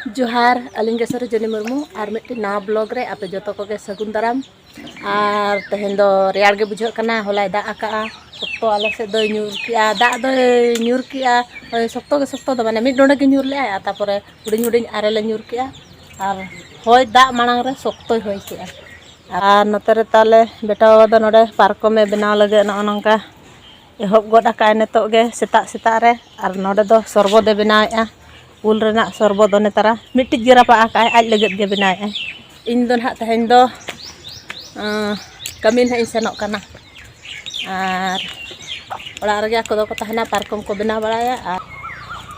जोहार अलिंग गेसर जनी मुर्मू और मिट्टी नवा ब्लॉग रे आपे जो को सगुन दाराम और तेहन दो रेयाड़ गे बुझे कना होलाय दा आका सप्तो आले से दो न्यूर किया दा दो न्यूर किया सप्तो दो माने मिड डोंडे गे न्यूर ले आ तापरे हुडिंग हुडिंग आरे ले न्यूर किया और होय दा मांग रे सप्तो होय किया और नतरे ताले बेटा दो नोडे पार्को में बनाव लगे न नंका एहब गड आका नेतो गे सेता सेता रे और नोडे दो सरबो दे बनावेआ उल रेना सरबो दो नेतारा मिट्टी गिरापा आका आज लगत गे बनाए इन दो ना तहन दो कमी ना सेनोक कना और ओड़ा रगे को दो को तहना पार्कम को बना बड़ाया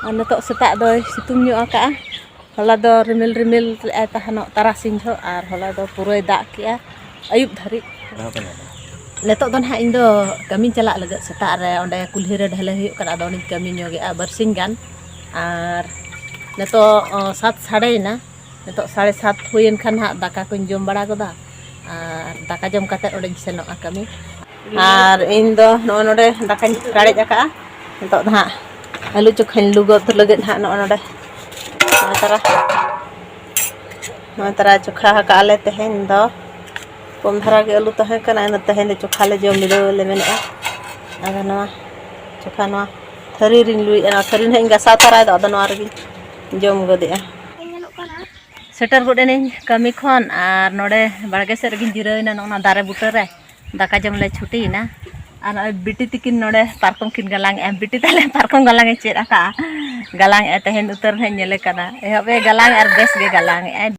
और नतो सेता दो सितुंग ᱧᱚᱜ आका होला दो रिमिल रिमिल ए तहनो तारासिन झो और होला दो पुरोय दाग किया अयुब धरी नेतो दो ना इन दो कमी चला लगे सेता रे ओंडे कुल्ही रे ढले हुयु कना दो नि कमी ᱧᱚᱜᱮᱟ बरसिन गान और नेतो 7 साढ़े ना नेतो 7:30 हुयन खान हा दाका को जम बड़ा गदा और दाका जम काते ओडे सेनो कमी और इन दो नोडे दाका काड़े जाका नेतो हा आलू चोखान लुगत लगे हा नोडे तरा चोखा हा आले तहन दो कम धरा के आलू तहे कना न तहन चोखा ले जम मिलो ले मेना आदा नवा चोखा नवा थरी रिन लुई ना थरी न गसा तरा दो नवा रगी जम गदे सेटर गोडेनी कमी खन और नोडे बाड़गे से रगी जिरैना नोना दारे बुटे रे दाका जम ले छुटीना और बिटी तिकिन नोडे पार्कम किन गलांग ए बिटी ताले पार्कम गलांग चेद आका गलांग ए तहन उतर हे नेले कना एहबे गलांग और बेस गे गलांग ए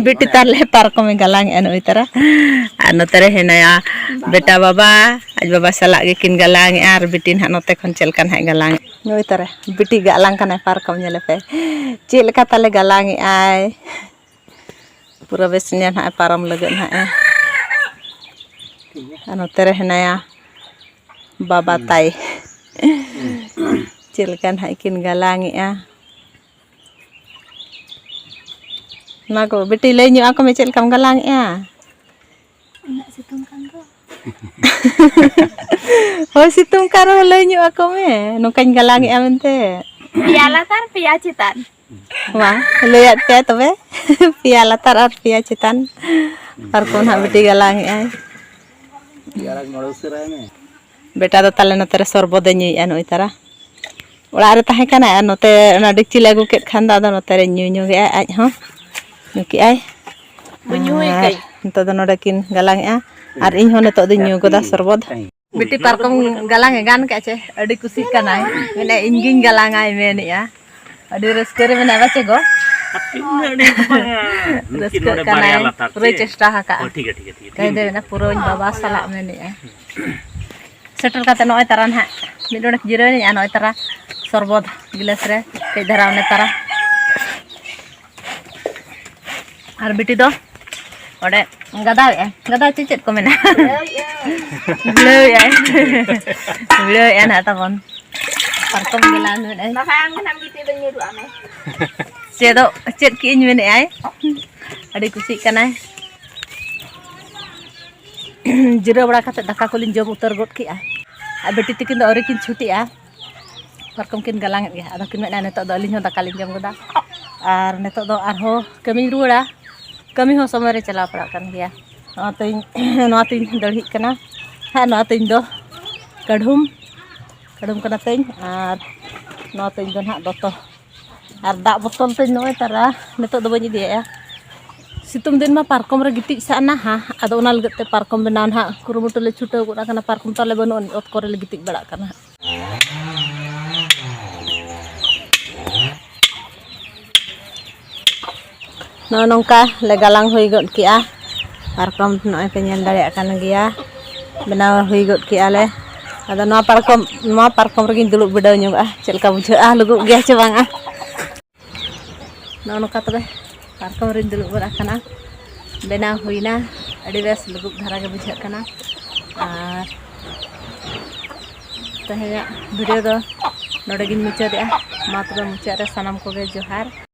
बिटी ताले पार्कम गलांग ए नोई तरा और नोतरे हेनाया बेटा बाबा आज बाबा सला गे किन गलांग और बिटिन हा नोते खन चलकन है गलांग नोई तरे बिटी गलांग कना पार्कम नेले पे चेल का ताले गलांग आय पूरा बेस न्यान हा पारम लगन हा नोतरे हेनाया बाबा ताई चलकन है किन गलांग ना को बेटी ले न्यू आको में चलकम गलांग हो सितुंग कारो ले न्यू आको में नोकान गलांग मेनते पिया लातार पिया चितान वाह ले पे तबे पिया लातार और पिया चितान और कौन हा बेटी गलांग बेटा दो ताले नोते सरबो दे न्यूया नोई तारा ओड़ा रे ताहे कना नोते ना डिक्ची लागू के खान दा नोते रे न्यू न्यू गे आज हो न्यू की आय न्यूई कई नोते दो नोडे किन गलांग और इन हो नोते दो न्यू गोदा सरबद बेटी पार्कम गलांग गान के छे अडी खुशी कना मेने इंगिन गलांग आय मेनिया अडी रस्के रे मेने बाचे गो रस्के कना पूरे चेष्टा हाका ठीक है कह दे ना पूरा बाबा सला मेनिया सेटल काते नोय तारा ना मिडोन जिरैनी आ नोय तारा सरबत गिलास रे कई धरावने तारा और बिटी दो ओडे गदा चेचेत को मेना ले ना तबन पार्कम गेला ने नखांग ना बिटी दो न्यूर आने चेदो चेत की इन मेने आय अडी खुशी कना जिरा बड़ा खाते दाका को लिन जम उतर गड की आ बेटी तिकिन दो अरे किन छुटिया पार्कम किन गलांग गे आदा किन मेना नेतो दो लिन दाका लिन जम गदा और नेतो दो आरो कमी रुड़ा कमी हो समय रे चला पड़ा कन गया नोतिन दड़ी कना हा नोतिन दो कढ़ुम कना तिन और नोतिन दो ना दोतो और दा बोतल तिन नोय तारा नेतो दो बनी दिया सितुंग दिन मा पार्कम रे गिटी साना हा आदो ओना लगते पार्कम बनाव ना कुरुमुटु ले छुटो गोडा कना पार्कम ताले बनो ओत करे ले गिटी बड़ा कना नो नोंका ले गालांग हुई गड किया पार्कम नोय पे नेल दाड़े कान गया बनाव हुई गड किया ले आदो नो पार्कम रे गिन दुलुब बिडाव ᱧᱚᱜᱟ चलका बुझा लुगु गया चे बांगा नो नोका तबे पार्कम रे दुलुब बड़ा कना बनाव हुईना अड़ी बेस लुगु धारा के बुझा कना और तहेया वीडियो दो नोडे गिन मुचादे मा तबे मुचा रे सनम को गे जोहार।